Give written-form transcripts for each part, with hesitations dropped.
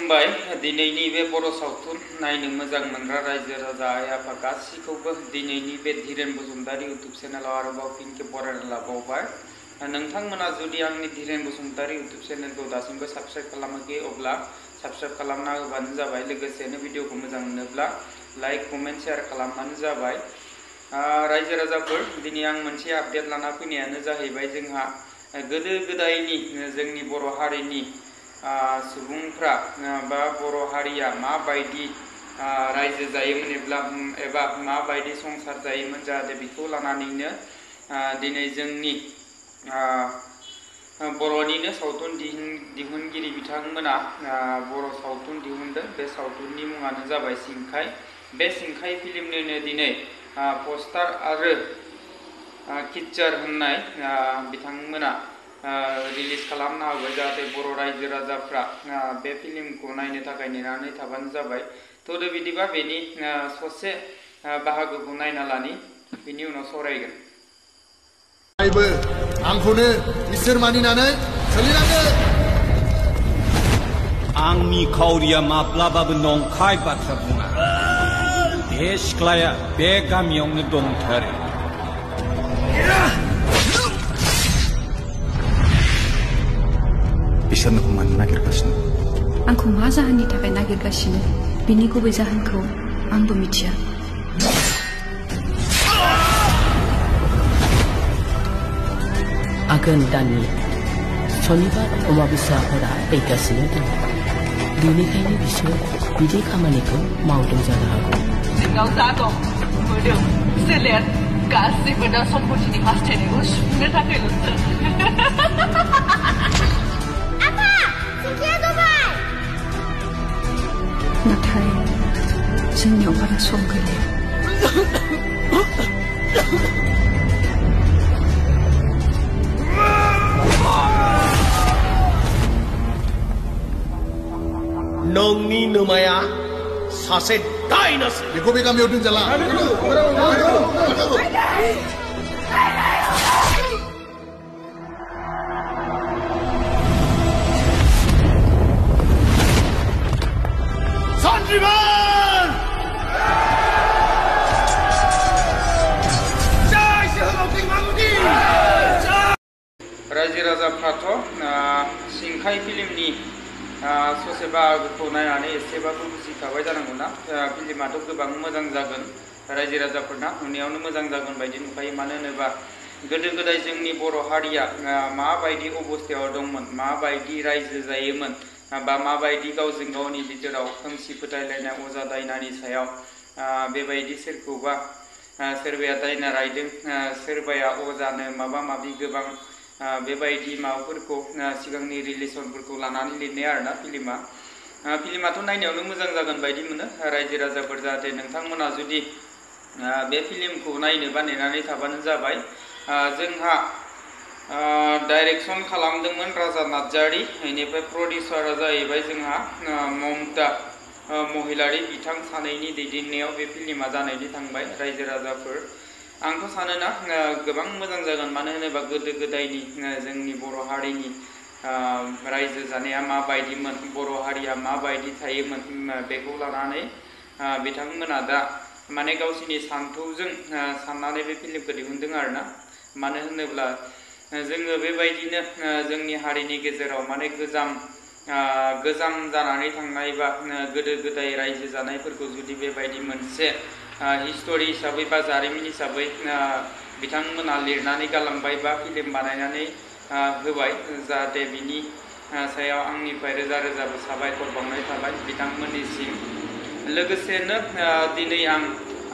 खुलुमबाय दिनैनि बे बर' सावथुन नायनो मोजां मोनग्रा रायजो राजा आइ आफा गासिखौबो दिनैनि बे धीरेन बसुमतारी इउट्युब चेनेलाव आरोबाव फिन खेब बरायना लाबावबाय। नोंथांमोना जुदि आंनि धीरेन बसुमतारी इउट्युब चेनेलखौ दासिमबो साबस्क्राइब खालामाखै अब्ला साबस्क्राइब खालामना होबानो जाबाय। लोगोसेनो भिडिअखौ मोजां मोनोब्ला लाइक कमेन्ट शेयार खालामबानो जाबाय। रायजो राजाफोर दिनै आं मोनसे आपडेट लाना फैनायानो जाहैबाय जोंहा गोदो गोदायनि जोंनि बर' हारिनि सुबुंफ्रा बा बर' हारिया माबायदि रायजो जायोमोन एबा माबायदि संसार जायोमोन जाहाथे बेखौ लानानैनो दिनै जोंनि बर'निनो सावथुन दिहुनगिरि बिथांमोना बर' सावथुन दिहुनदों। बे सावथुननि मुङानो जाबाय सिंखाय। बे सिंखाय फिल्मनिनो दिनै पस्टार आरो पिक्चार होननाय बिथांमोना रिलिज खालामना होबाय जाहाथे बर' रायजो राजाफ्रा बे फिल्मखौ नायनो थाखाय नेनानै थाबानो जाबाय। थ' बिदिबा बेनि ससे बाहागोखौ नायना लानि बिनि उनाव सावरायगोन। आंखौनो इसोर मानिनानै सोलिनांगोन। आंनि खावरिया माब्लाबाबो नंखाय बाथ्रा बुङा। बे सिख्लाया बे गामियावनो दंथारो। बिसोर नोंखौ मानो नागिरगासिनो? आंखौ मा जाहोननि थाखाय नागिरगासिनो बिनि गुबै जाहोनखौ आंबो मिथिया। आघोन दाननि सनिबार अमाबस्या हरा फैगासिनो दं। बेनिखायनो बिसोर बिदि खामानिखौ मावदों जानो हागौ। जोंनाव जा दं मोदोम सोलेर गासैबो दा सम्पतिनि हास्थायनायखौ सुफुंनो थाखायल'सो। नाथाय जोंनियाव बारा सम गैया। नोंनि नोमाया सासे दायनासो। बेखौ बे गामियाव दोनजाला। रायजो राजाफ्राथ' सिंखाय फिल्मनि ससे बाहागोखौ नायनानै एसेबाबो बुजिखाबाय जानांगौना। फिल्माथ' गोबां मोजां जागोन। रायजो राजाफोरना नुनायावनो मोजां जागोन बायदि नुखायो। मानो होनोबा गोदो गोदाय जोंनि बर' हारिया माबायदि अबस्थायाव दंमोन, माबायदि रायजो जायोमोन, बा माबायदि गावजों गावनि गेजेराव खोमसि फोथायलायनाय अजा दायनानि सायाव बेबायदि सोरखौबा सोरबाया दायना रायदों, सोरबाया अजानो माबा माबि गोबां बेबायदि माबाफोरखौ सिगांनि रिलेसनफोरखौ लानानै लिरनाय आरोना फिल्माथ' नायनायावनो मोजां जागोन बायदि मोनो। रायजो राजाफोर जाहाथे नोंथांमोना जुदि बे फिल्मखौ नायनोबा नेनानै थाबानो जाबाय। जोंहा डाइरेक्सन खालामदोंमोन राजा नार्जारी, बेनिफ्राय प्रडिउसारा जाहैबाय जोंहा ममता महिलारी। बिथां सानैनि दैदेननायाव बे फिल्मा जानायनि थांबाय। रायजो राजाफोर आंथ' सानोना गोबां मोजां जागोन। मानो होनोबा गोदो गोदायनि जोंनि बर' हारिनि रायजो जानाया माबायदिमोन, बर' हारिया माबायदि थायोमोन, बेखौ लानानै बिथांमोना दा माने गावसिनि सान्थौजों साननानै बे फिल्मखौ दिहुनदों आरोना। मानो होनोब्ला जोङो बेबायदिनो जोंनि हारिनि गेजेराव माने गोजाम जानानै थांनाय बा गोदो गोदाय रायजो जानायफोरखौ जुदि बेबायदि मोनसे हिस्टरि हिसाबै बा जारिमिन हिसाबै बिथांमोना लिरनानै गालांबाय बा फिल्म बानायनानै होबाय, जाहाथे बिनि सायाव आंनिफ्राय रोजा रोजा साबायखर बावनाय थाबाय बिथांमोननिसिम। लोगोसेनो दिनै आं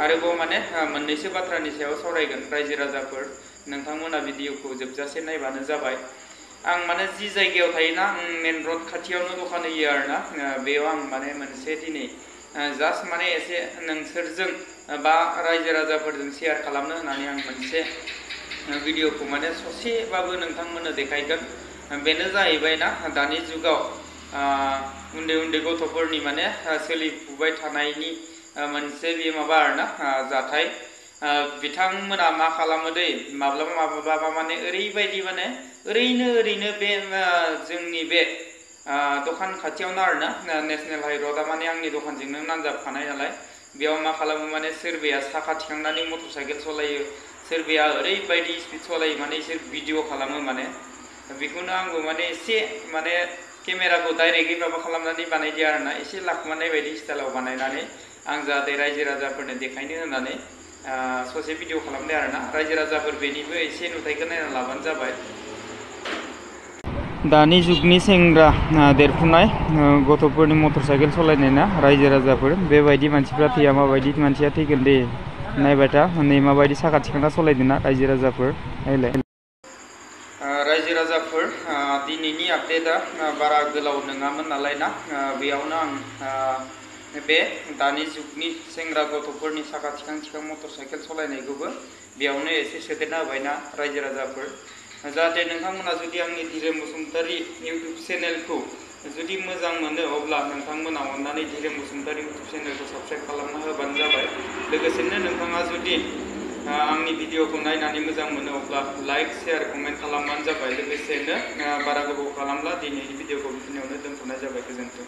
आरोबाव माने मोननैसो बाथ्रानि सायाव सावरायगोन। रायजो राजाफोर नोंथांमोना भिडिअखौ जोबजासे नायबानो जाबाय। आं माने जि जायगायाव थायोना मेन रड खाथियावनो दखान होयो आरोना। बेयाव आं माने मोनसे दिनै जास्ट माने एसे नोंसोरजों बा रायजो राजाफोरजों शेयार खालामनो होननानै आं मोनसे भिडिअखौ माने ससेबाबो नोंथांमोननो देखायगोन। बेनो जाहैबाय ना दानि जुगाव उन्दै उन्दै गथ'फोरनि माने सोलिफुबाय थानायनि मोनसे बे माबा आरोना जाथाय। बिथांमोना मा खालामो दै माब्लाबा माने ओरैबायदि माने ओरैनो बे जोंनि बे दखान खाथियावनो आरोना नेशनेल हाइरडआ माने आंनि दखानजोंनो नांजाबखानाय नालाय बेयाव मा खालामो माने सोरबाया साखा थिखांनानै मटर साइकेल सालायो सोरबाया ओरैबायदि स्पिड सालायो माने इसोर भिडिअ खालामो माने बेखौनो आंबो माने एसे माने केमेराखौ डाइरेक्टलि माबा खालामनानै बानायदिया आरोना एसे लाखुमानाय बायदि स्टाइलाव बानायनानै आं जाहाथे रायजो राजाफोरनो देखायनो होननानै ससे भिडिअ खालामदों आरोना रायजो राजाफोर बेनिबो एसे नुथायखौ नायना लाबानो जाबाय दानि जुगनि सेंग्रा देरफुनाय गथ'फोरनि मटर साइकेल सालायनाय ना रायजो राजाफोर बेबायदि मानसिफ्रा थैया माबायदि मानसिया थैगोन दे नायबाय था नै माबायदि साखा थिखांना सालायदों ना रायजो राजाफोर नायलाय रायजो राजाफोर दिनैनि आपडेटआ बारा गोलाव नङामोन नालाय ना बेयावनो आं बे दानि जुगनि सेंग्रा गथ'फोरनि साखा थिखां मटर साइकेल सालायनायखौबो बेयावनो एसे सोदेरना होबायना रायजो राजाफोर जाहाथे नोंथांमोना जुदि आंनि धीरेन बसुमतारी इउटुब चेनेलखौ जुदि मोजां मोनो अब्ला नोंथांमोना अननानै धीरेन बसुमतारी इउटुब चेनेलखौ साबस्क्राइब खालामना होबानो जाबाय लोगोसेनो नोंथाङा जुदि आंनि भिडिअखौ नायनानै मोजां मोनो अब्ला लाइक शेयार कमेन्ट खालामबानो जाबाय लोगोसेनो बारा गोबाव खालामला दिनैनि भिडिअखौ बेखिनियावनो दोनथ'नाय जाबाय गोजोन्थों